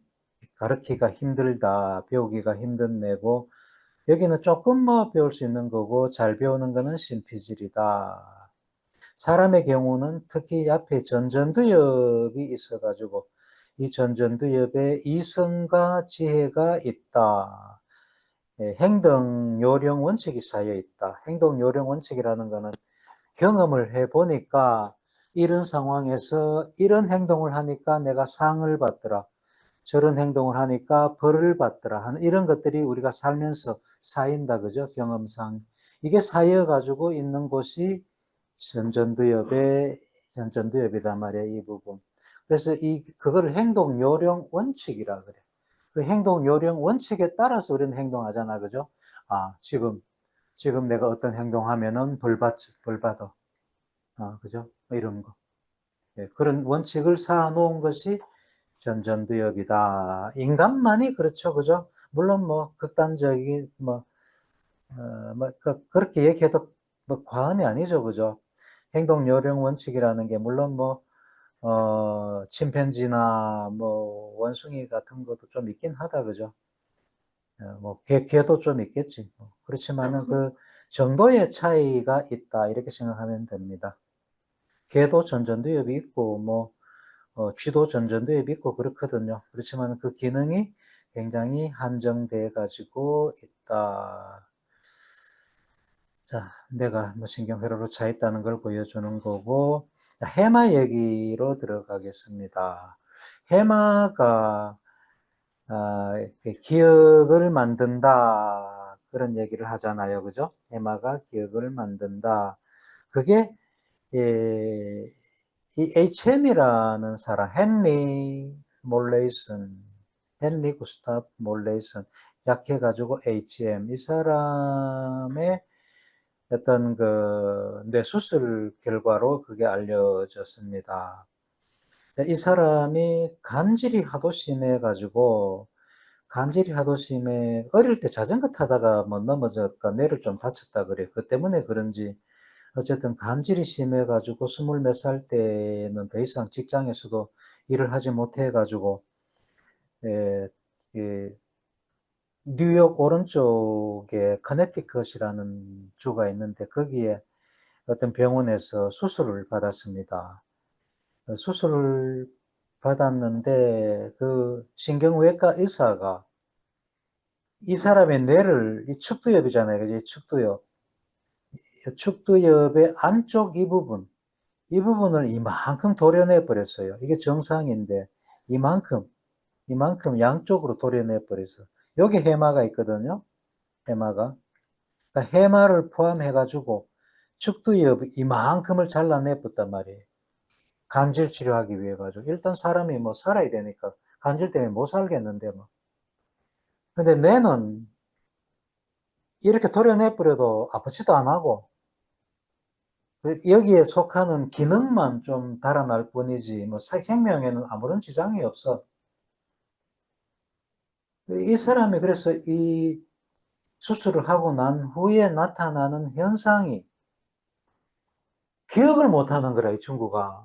가르치기가 힘들다, 배우기가 힘든 내고, 여기는 조금 뭐 배울 수 있는 거고, 잘 배우는 거는 신피질이다. 사람의 경우는 특히 앞에 전전두엽이 있어가지고, 이 전전두엽에 이성과 지혜가 있다. 행동 요령 원칙이 쌓여 있다. 행동 요령 원칙이라는 거는 경험을 해보니까 이런 상황에서 이런 행동을 하니까 내가 상을 받더라. 저런 행동을 하니까 벌을 받더라 하는 이런 것들이 우리가 살면서 쌓인다. 그죠? 경험상. 이게 쌓여가지고 있는 곳이 전전두엽이단 말이에요. 이 부분. 그래서 그거를 행동 요령 원칙이라 그래. 그 행동 요령 원칙에 따라서 우리는 행동하잖아. 그죠? 지금 내가 어떤 행동하면은 벌 받아. 그죠? 이런 거. 예, 그런 원칙을 쌓아놓은 것이 전전두엽이다. 인간만이 그렇죠, 그죠? 물론 뭐 극단적인 그렇게 얘기해도 뭐 과언이 아니죠, 그죠? 행동 요령 원칙이라는 게 물론 침팬지나 뭐 원숭이 같은 것도 좀 있긴 하다, 그죠? 개도 좀 있겠지. 그렇지만은 그 정도의 차이가 있다 이렇게 생각하면 됩니다. 개도 전전두엽이 있고 쥐도 전전두엽이 있고 그렇거든요. 그렇지만 그 기능이 굉장히 한정돼 가지고 있다. 자, 내가 뭐 신경회로로 차 있다는 걸 보여주는 거고, 해마 얘기로 들어가겠습니다. 해마가 기억을 만든다 그런 얘기를 하잖아요, 그죠? 해마가 기억을 만든다. 그게 예, 이 HM이라는 사람, 헨리 구스타프 몰레이슨, 약해가지고 HM, 이 사람의 어떤 그 뇌수술 결과로 그게 알려졌습니다. 이 사람이 간질이 하도 심해, 어릴 때 자전거 타다가 뭐 넘어져가 뇌를 좀 다쳤다 그래. 그 때문에 그런지 어쨌든 간질이 심해가지고 스물 몇 살 때는 더 이상 직장에서도 일을 하지 못해가지고 예, 예, 뉴욕 오른쪽에 커네티컷이라는 주가 있는데 거기에 어떤 병원에서 수술을 받았습니다. 수술을 받았는데 그 신경외과 의사가 이 사람의 뇌를 이 측두엽이잖아요. 그지? 축두엽의 안쪽 이 부분을 이만큼 도려내 버렸어요. 이게 정상인데 이만큼 양쪽으로 도려내 버렸어. 여기 해마가 있거든요. 해마가. 그러니까 해마를 포함해 가지고 축두엽 이만큼을 잘라내 봤단 말이에요. 간질 치료하기 위해 가지고 일단 사람이 뭐 살아야 되니까 간질 때문에 못 살겠는데 뭐. 근데 뇌는 이렇게 도려내버려도 아프지도 안 하고, 여기에 속하는 기능만 좀 달아날 뿐이지, 뭐, 생명에는 아무런 지장이 없어. 이 사람이 그래서 이 수술을 하고 난 후에 나타나는 현상이 기억을 못 하는 거라, 이 친구가.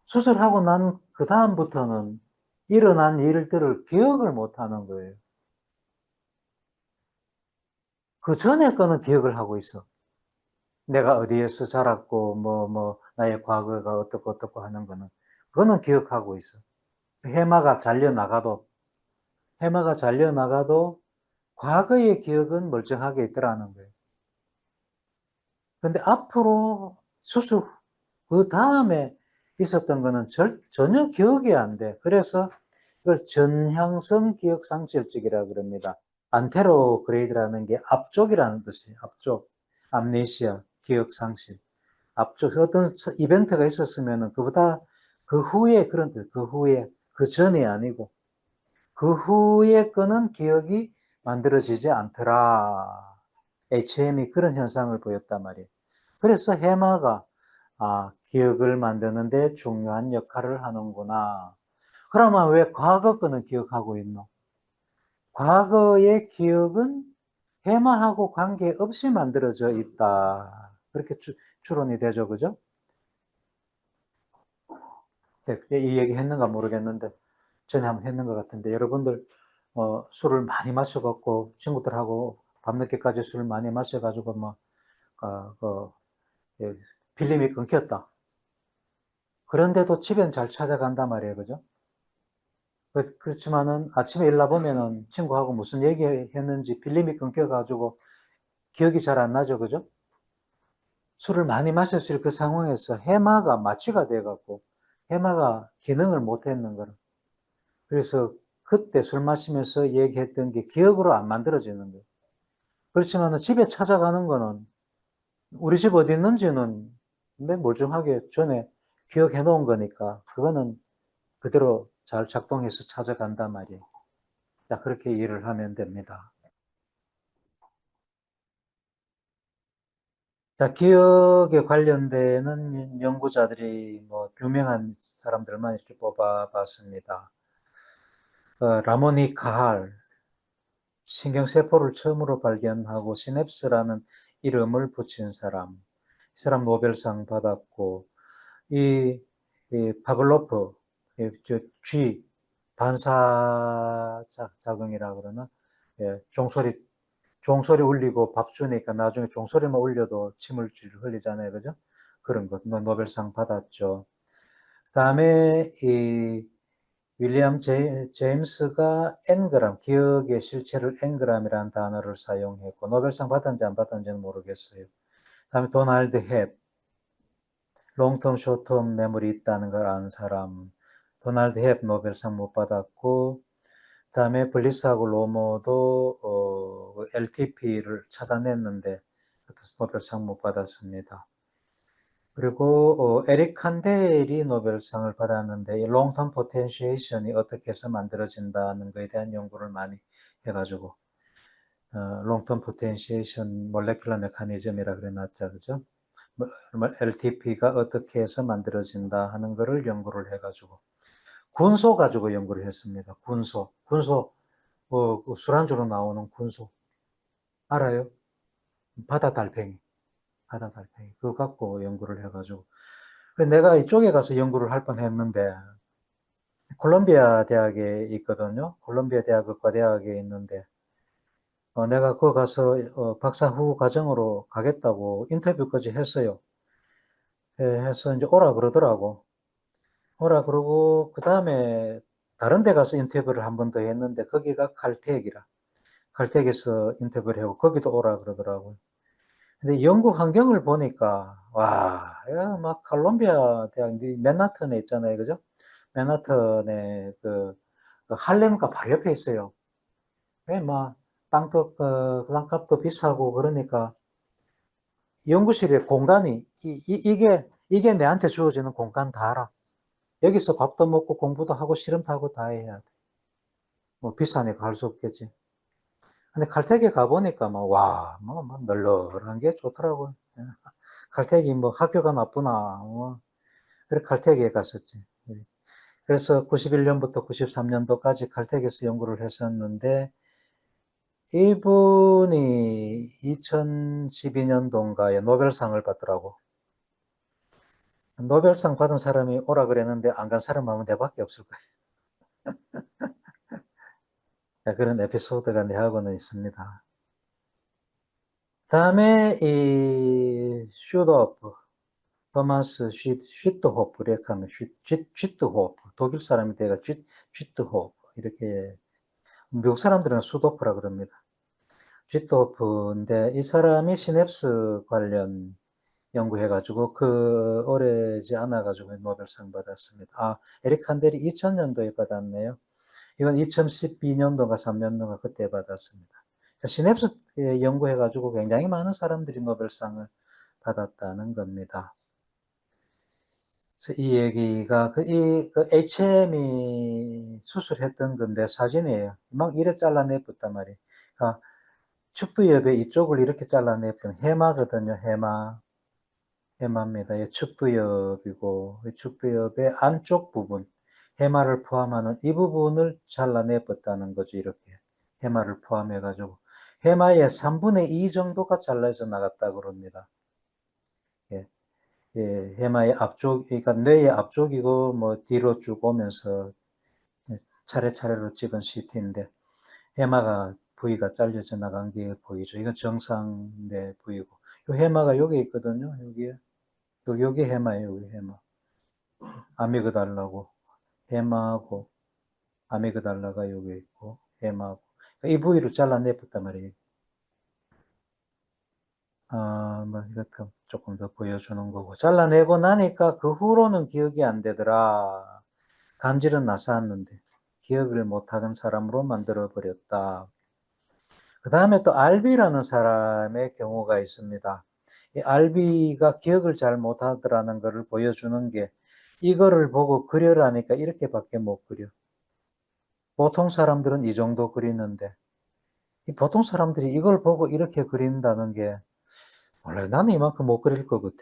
수술하고 난 그 다음부터는 일어난 일들을 기억을 못 하는 거예요. 그 전에 거는 기억을 하고 있어. 내가 어디에서 자랐고, 나의 과거가 어떻고 어떻고 하는 거는, 그거는 기억하고 있어. 해마가 잘려나가도, 해마가 잘려나가도, 과거의 기억은 멀쩡하게 있더라는 거예요. 근데 앞으로 수술, 그 다음에 있었던 거는 전혀 기억이 안 돼. 그래서 이걸 전향성 기억상실증이라고 그럽니다. 안테로그레이드라는 게 앞쪽이라는 뜻이에요. 앞쪽. 암네시아, 기억상실. 앞쪽 어떤 이벤트가 있었으면 그보다 그 후에 그런 뜻, 그 후에, 그 전이 아니고 그 후에 거는 기억이 만들어지지 않더라. HM이 그런 현상을 보였단 말이에요. 그래서 해마가 기억을 만드는데 중요한 역할을 하는구나. 그러면 왜 과거 거는 기억하고 있노? 과거의 기억은 해마하고 관계없이 만들어져 있다. 그렇게 추론이 되죠, 그죠? 네, 이 얘기 했는가 모르겠는데, 전에 한번 했는 것 같은데, 여러분들, 술을 많이 마셔갖고, 친구들하고 밤늦게까지 술을 많이 마셔가지고, 예, 필름이 끊겼다. 그런데도 집엔 잘 찾아간단 말이에요, 그죠? 그렇지만은 아침에 일어나보면은 친구하고 무슨 얘기 했는지 필름이 끊겨가지고 기억이 잘 안 나죠, 그죠? 술을 많이 마셨을 그 상황에서 해마가 마취가 돼갖고, 해마가 기능을 못 했는 거예요. 그래서 그때 술 마시면서 얘기했던 게 기억으로 안 만들어지는 거예요. 그렇지만 집에 찾아가는 거는 우리 집 어디 있는지는 맨 멀쩡하게 전에 기억해 놓은 거니까 그거는 그대로 잘 작동해서 찾아간단 말이에요. 자, 그렇게 이해를 하면 됩니다. 자, 기억에 관련되는 연구자들이 유명한 사람들만 이렇게 뽑아봤습니다. 라모니 카할, 신경세포를 처음으로 발견하고 시냅스라는 이름을 붙인 사람. 이 사람 노벨상 받았고, 이, 이 파블로프, 쥐, 반사작용이라 그러나, 예, 종소리 울리고 밥 주니까 나중에 종소리만 울려도 침을 줄 흘리잖아요. 그죠? 그런 것, 노벨상 받았죠. 그 다음에 이 윌리엄 제임스가 엔그람, 기억의 실체를 엔그람이라는 단어를 사용했고, 노벨상 받았는지 안 받았는지는 모르겠어요. 다음에 도널드 헵, 롱텀, 쇼텀 메모리 있다는 걸 아는 사람, 도널드 헵 노벨상 못 받았고, 다음에 블리스하고 로모도 LTP를 찾아냈는데, 노벨상 못 받았습니다. 그리고 에릭 칸델이 노벨상을 받았는데 이 롱텀 포텐시에이션이 어떻게 해서 만들어진다는 것에 대한 연구를 많이 해가지고 롱텀 포텐시에이션 몰레큘러 메커니즘이라 그래놨죠, 그죠? LTP가 어떻게 해서 만들어진다 하는 것을 연구를 해가지고 군소 가지고 연구를 했습니다. 군소 그 술안주로 나오는 군소 알아요? 바다 달팽이, 바다 달팽이 그거 갖고 연구를 해가지고 내가 이쪽에 가서 연구를 할 뻔했는데 콜롬비아 대학에 있거든요. 콜롬비아 대학 의과대학에 있는데 내가 거기 가서 박사 후 과정으로 가겠다고 인터뷰까지 했어요. 해서 이제 오라 그러더라고. 오라 그러고 그 다음에 다른 데 가서 인터뷰를 한 번 더 했는데 거기가 칼텍이라. 칼텍에서 인터뷰를 하고 거기도 오라 그러더라고요. 근데 연구 환경을 보니까 와, 야, 막 콜롬비아 대학 맨하튼에 있잖아요, 그죠? 맨하튼에 그 할렘과 바로 옆에 있어요. 왜, 땅값도 비싸고 그러니까 연구실에 공간이 이게 내한테 주어지는 공간 다 알아. 여기서 밥도 먹고 공부도 하고 실험도 하고 다 해야 돼. 뭐 비싸니까 할 수 없겠지. 근데 칼텍에 가보니까 뭐 널널한 게 좋더라고요. 예. 칼텍이 뭐 학교가 나쁘나, 그래 칼텍에 갔었지. 예. 그래서 91년부터 93년도까지 칼텍에서 연구를 했었는데, 이분이 2012년도인가에 노벨상을 받더라고. 노벨상 받은 사람이 오라 그랬는데 안 간 사람 아마 내밖에 없을 거예요. 그런 에피소드가 내하고는 있습니다. 다음에 이 토마스 슈트호프 이렇게 하면 슈트호프 독일 사람이 돼가 슈트호프 이렇게 미국 사람들은 수도프라 그럽니다. 슈트호프인데 이 사람이 시냅스 관련 연구해가지고 오래지 않아가지고 노벨상 받았습니다. 에릭 칸델이 2000년도에 받았네요. 이건 2012년도가 3년도가 그때 받았습니다. 시냅스 연구해가지고 굉장히 많은 사람들이 노벨상을 받았다는 겁니다. 그래서 이 얘기가 그 HM이 수술했던 건데 사진이에요. 막 이래 잘라내었단 말이에요. 그러니까 축두엽의 이쪽을 이렇게 잘라내었던 해마거든요. 해마입니다. 이 축두엽이고 이 축두엽의 안쪽 부분 해마를 포함하는 이 부분을 잘라내었다는 거죠. 이렇게 해마를 포함해가지고 해마의 3분의 2 정도가 잘라져 나갔다고 그럽니다. 예. 예, 해마의 앞쪽, 그러니까 뇌의 앞쪽이고 뭐 뒤로 쭉 오면서 차례차례로 찍은 CT인데 해마가 부위가 잘려져 나간 게 보이죠. 이건 정상 뇌 부위고. 요 해마가 여기 있거든요. 여기에. 여기 해마예요. 여기 해마. 아미그달라고 해마하고 아미그달라가 여기 있고 해마하고 이 부위를 잘라내었단 말이에요. 뭐 이렇게 조금 더 보여주는 거고 잘라내고 나니까 그 후로는 기억이 안 되더라. 간질은 났었는데 기억을 못하는 사람으로 만들어 버렸다. 그 다음에 또 알비라는 사람의 경우가 있습니다. 이 알비가 기억을 잘 못하더라는 것을 보여주는 게 이거를 보고 그려라니까 이렇게밖에 못 그려. 보통 사람들은 이 정도 그리는데 이 보통 사람들이 이걸 보고 이렇게 그린다는 게 원래 나는 이만큼 못 그릴 것 같아.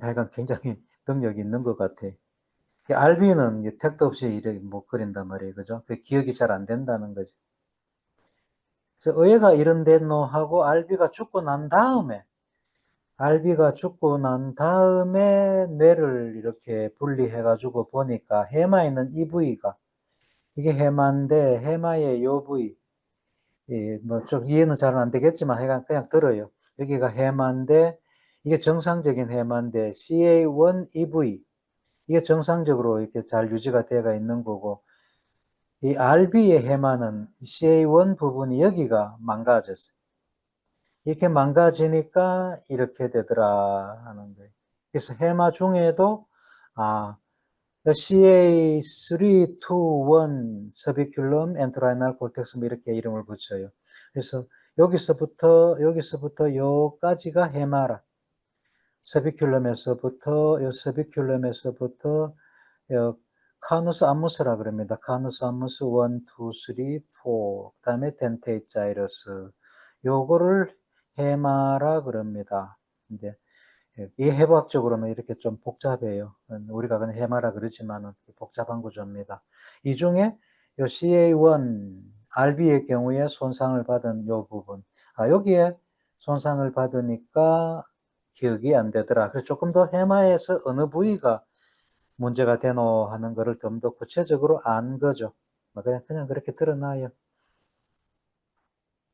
하여간 굉장히 능력이 있는 것 같아. 알비는 택도 없이 이렇게 못 그린단 말이에요. 그죠? 그 기억이 잘 안 된다는 거지. 그래서 의외가 이런 데노 하고 알비가 죽고 난 다음에 뇌를 이렇게 분리해가지고 보니까 해마에 있는 이 부위가 이게 해마인데 해마의 요 부위 뭐 좀 이해는 잘 안 되겠지만 하여간 그냥 들어요. 여기가 해마인데 이게 정상적인 해마인데 CA1 EV 이게 정상적으로 이렇게 잘 유지가 되어 있는 거고 이 RB의 해마는 CA1 부분이 여기가 망가졌어요. 이렇게 망가지니까 이렇게 되더라 하는 거예요. 그래서 해마 중에도 CA3, 2, 1 서비큘럼 엔트라이널 콜텍스 뭐 이렇게 이름을 붙여요. 그래서 여기서부터 요까지가 해마라. 서비큘럼에서부터 카누스 암무스라 그럽니다. 카누스 암무스 1, 2, 3, 4 그다음에 덴테이 자이러스 요거를 해마라 그럽니다. 근데 이 해부학적으로는 이렇게 좀 복잡해요. 우리가 그냥 해마라 그러지만은 복잡한 구조입니다. 이 중에 요 CA1 RB의 경우에 손상을 받은 요 부분, 여기에 손상을 받으니까 기억이 안 되더라. 그래서 조금 더 해마에서 어느 부위가 문제가 되노 하는 거를 좀 더 구체적으로 안 거죠. 그냥 그렇게 드러나요.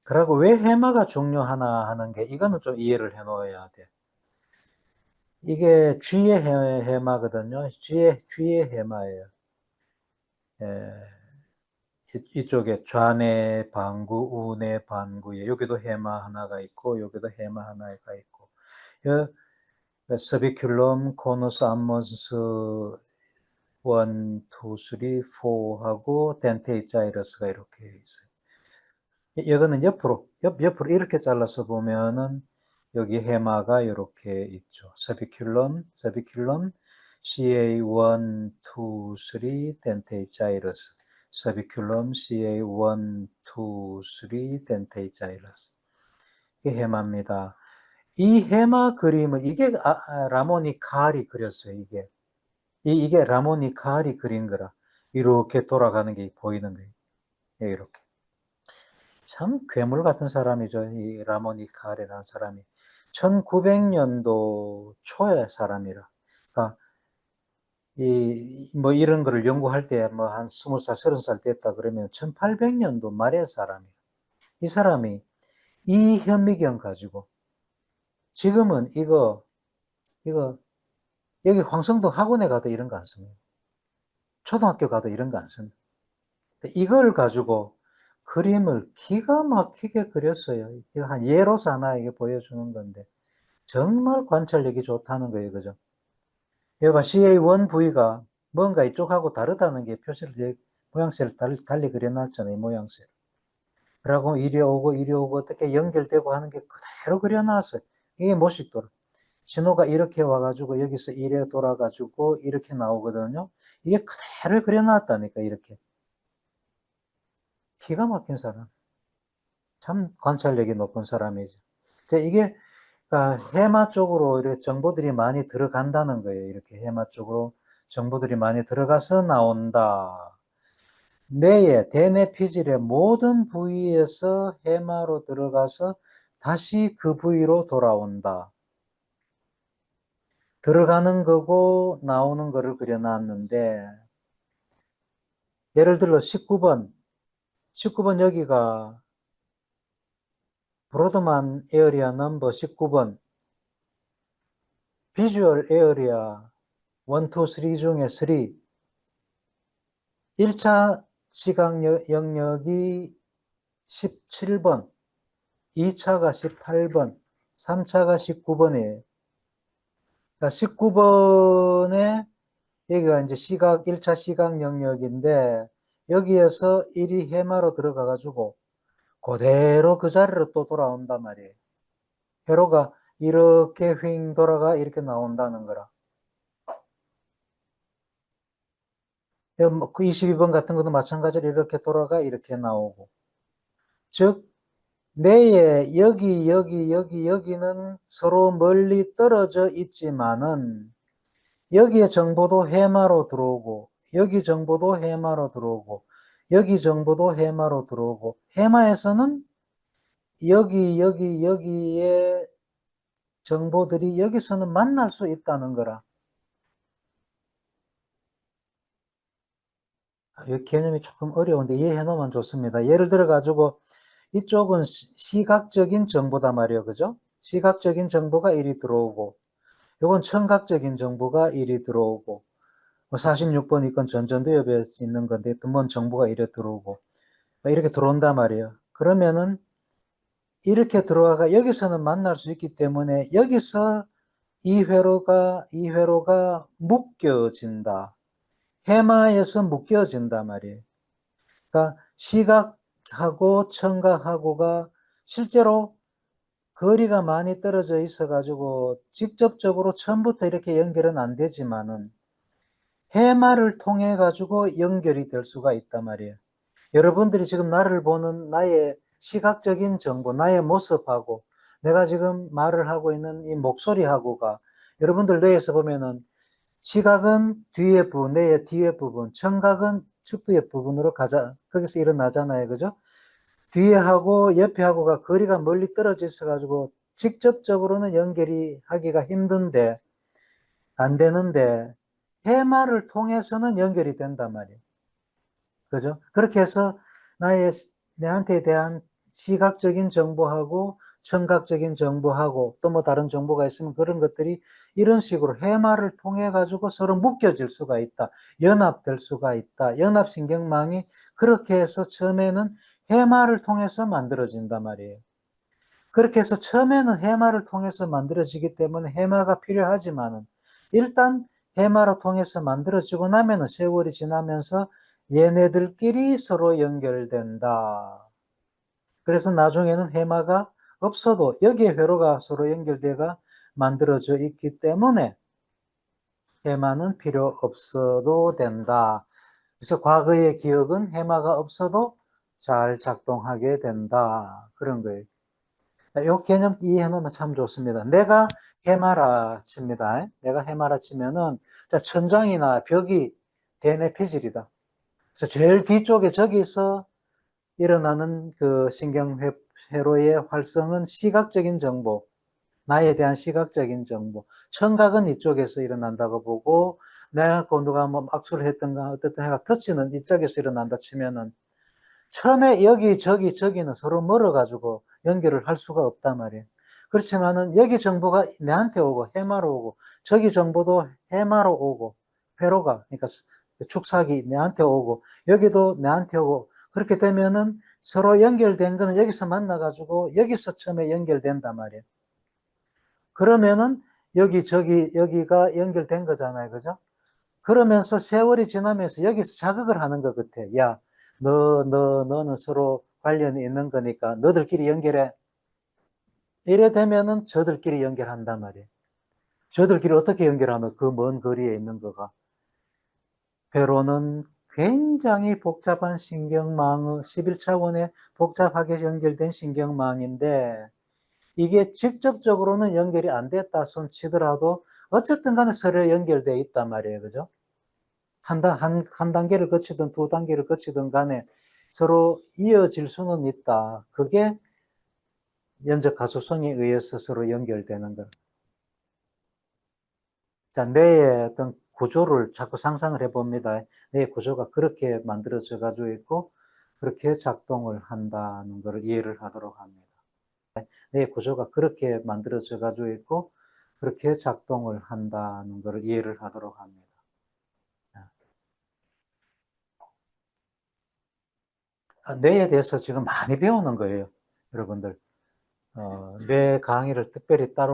그리고 왜 해마가 중요하나 하는 게 이거는 좀 이해를 해 놓아야 돼. 이게 쥐의 해마거든요. 쥐의 해마예요. 예, 이쪽에 좌뇌 반구, 우뇌 반구에 여기도 해마 하나가 있고 여기도 해마 하나가 있고 서비큘럼, 코누스, 암모스 1, 2, 3, 4하고 덴테이 자이러스가 이렇게 있어요. 이거는 옆으로 이렇게 잘라서 보면은 여기 해마가 이렇게 있죠. 서비큘럼, CA1, 2, 3, 덴테이 자이러스. 서비큘럼, CA1, 2, 3, 덴테이 자이러스. 이게 해마입니다. 이 해마 그림을, 이게 라모니 카알이 그렸어요, 이게. 이게 라모니 카알이 그린 거라. 이렇게 돌아가는 게 보이는 거예요. 이렇게. 참 괴물 같은 사람이죠. 이 라모니 카알이라는 사람이. 1900년도 초의 사람이라. 그러니까 뭐 이런 거를 연구할 때 뭐 한 20살, 30살 됐다 그러면 1800년도 말의 사람이에요. 이 사람이 이 현미경 가지고 지금은 이거 여기 황성동 학원에 가도 이런 거 안 씁니다. 초등학교 가도 이런 거 안 씁니다. 이걸 가지고 그림을 기가 막히게 그렸어요. 이거 한 예로서 하나 이게 보여주는 건데 정말 관찰력이 좋다는 거예요. 그죠? 여봐, CA1V가 뭔가 이쪽하고 다르다는 게 표시를, 모양새를 달리 그려놨잖아요. 모양새. 그러고 이리 오고 어떻게 연결되고 하는 게 그대로 그려놨어요. 이게 모식도로. 신호가 이렇게 와가지고 여기서 이래 돌아가지고 이렇게 나오거든요. 이게 그대로 그려놨다니까, 이렇게. 기가 막힌 사람. 참 관찰력이 높은 사람이죠. 이게 해마 쪽으로 이렇게 정보들이 많이 들어간다는 거예요. 이렇게 해마 쪽으로 정보들이 많이 들어가서 나온다. 뇌의 대뇌 피질의 모든 부위에서 해마로 들어가서 다시 그 부위로 돌아온다. 들어가는 거고 나오는 거를 그려놨는데 예를 들어 19번 여기가 브로드만 에어리아 넘버 19번 비주얼 에어리아 1, 2, 3 중에 3 1차 시각 영역이 17번 2차가 18번 3차가 19번이에요. 그러니까 19번에 여기가 이제 1차 시각 영역인데 여기에서 1이 해마로 들어가 가지고 그대로 그 자리로 또 돌아온단 말이에요. 회로가 이렇게 휙 돌아가 이렇게 나온다는 거라. 그 22번 같은 것도 마찬가지로 이렇게 돌아가 이렇게 나오고. 즉 뇌의 여기는 서로 멀리 떨어져 있지만은 여기의 정보도 해마로 들어오고 여기 정보도 해마로 들어오고 여기 정보도 해마로 들어오고 해마에서는 여기의 정보들이 여기서는 만날 수 있다는 거라. 이 개념이 조금 어려운데 이해해 놓으면 좋습니다. 예를 들어 가지고 이쪽은 시각적인 정보단 말이에요. 그죠? 시각적인 정보가 이리 들어오고 이건 청각적인 정보가 이리 들어오고 46번 이건 전전두엽에 있는 건데 뭔 정보가 이리 들어오고 이렇게 들어온단 말이에요. 그러면은 이렇게 들어와가 여기서는 만날 수 있기 때문에 여기서 이 회로가 묶여진다. 해마에서 묶여진다 말이에요. 그러니까 시각하고 청각하고가 실제로 거리가 많이 떨어져 있어 가지고 직접적으로 처음부터 이렇게 연결은 안 되지만은 해마를 통해 가지고 연결이 될 수가 있단 말이에요. 여러분들이 지금 나를 보는 나의 시각적인 정보, 나의 모습하고 내가 지금 말을 하고 있는 이 목소리하고가 여러분들 뇌에서 보면은 시각은 뒤에 부분, 뇌의 뒤에 부분, 청각은 측두의 부분으로 거기서 일어나잖아요. 그죠? 뒤에 하고 옆에 하고가 거리가 멀리 떨어져 있어가지고 직접적으로는 연결이 하기가 힘든데, 안 되는데, 해마를 통해서는 연결이 된단 말이에요. 그죠? 그렇게 해서 내한테 대한 시각적인 정보하고 청각적인 정보하고 또 뭐 다른 정보가 있으면 그런 것들이 이런 식으로 해마를 통해 가지고 서로 묶여질 수가 있다. 연합될 수가 있다. 연합신경망이 그렇게 해서 처음에는 해마를 통해서 만들어진단 말이에요. 그렇게 해서 처음에는 해마를 통해서 만들어지기 때문에 해마가 필요하지만은 일단 해마를 통해서 만들어지고 나면은 세월이 지나면서 얘네들끼리 서로 연결된다. 그래서 나중에는 해마가 없어도 여기에 회로가 서로 연결돼가 만들어져 있기 때문에 해마는 필요 없어도 된다. 그래서 과거의 기억은 해마가 없어도 잘 작동하게 된다. 그런 거예요. 이 개념 이해해 놓으면 참 좋습니다. 내가 해마라 칩니다. 내가 해마라 치면은, 자, 천장이나 벽이 대뇌 피질이다. 그래서 제일 뒤쪽에 저기서 일어나는 그 신경회로의 활성은 시각적인 정보, 나에 대한 시각적인 정보. 청각은 이쪽에서 일어난다고 보고, 내가 누가 뭐 악수를 했던가 어쨌든 해가 터치는 이쪽에서 일어난다 치면은, 처음에 여기, 저기, 저기는 서로 멀어가지고 연결을 할 수가 없단 말이에요. 그렇지만은 여기 정보가 내한테 오고, 해마로 오고, 저기 정보도 해마로 오고, 회로가, 그러니까 축삭이 내한테 오고, 여기도 내한테 오고, 그렇게 되면은 서로 연결된 거는 여기서 만나가지고, 여기서 처음에 연결된단 말이에요. 그러면은 여기, 저기, 여기가 연결된 거잖아요. 그죠? 그러면서 세월이 지나면서 여기서 자극을 하는 것 같아. 야, 너는 서로 관련이 있는 거니까 너들끼리 연결해. 이래 되면은 저들끼리 연결한단 말이에요. 저들끼리 어떻게 연결하노? 그 먼 거리에 있는 거가. 회로는 굉장히 복잡한 신경망, 11차원의 복잡하게 연결된 신경망인데, 이게 직접적으로는 연결이 안 됐다 손 치더라도 어쨌든 간에 서로 연결되어 있단 말이에요. 그죠? 한 단계를 거치든 두 단계를 거치든 간에 서로 이어질 수는 있다. 그게 연적 가소성에 의해서 서로 연결되는 것. 자, 뇌의 어떤 구조를 자꾸 상상을 해봅니다. 뇌의 구조가 그렇게 만들어져 가지고 있고, 그렇게 작동을 한다는 것을 이해를 하도록 합니다. 뇌의 구조가 그렇게 만들어져 가지고 있고, 그렇게 작동을 한다는 것을 이해를 하도록 합니다. 뇌에 대해서 지금 많이 배우는 거예요, 여러분들. 뇌 강의를 특별히 따로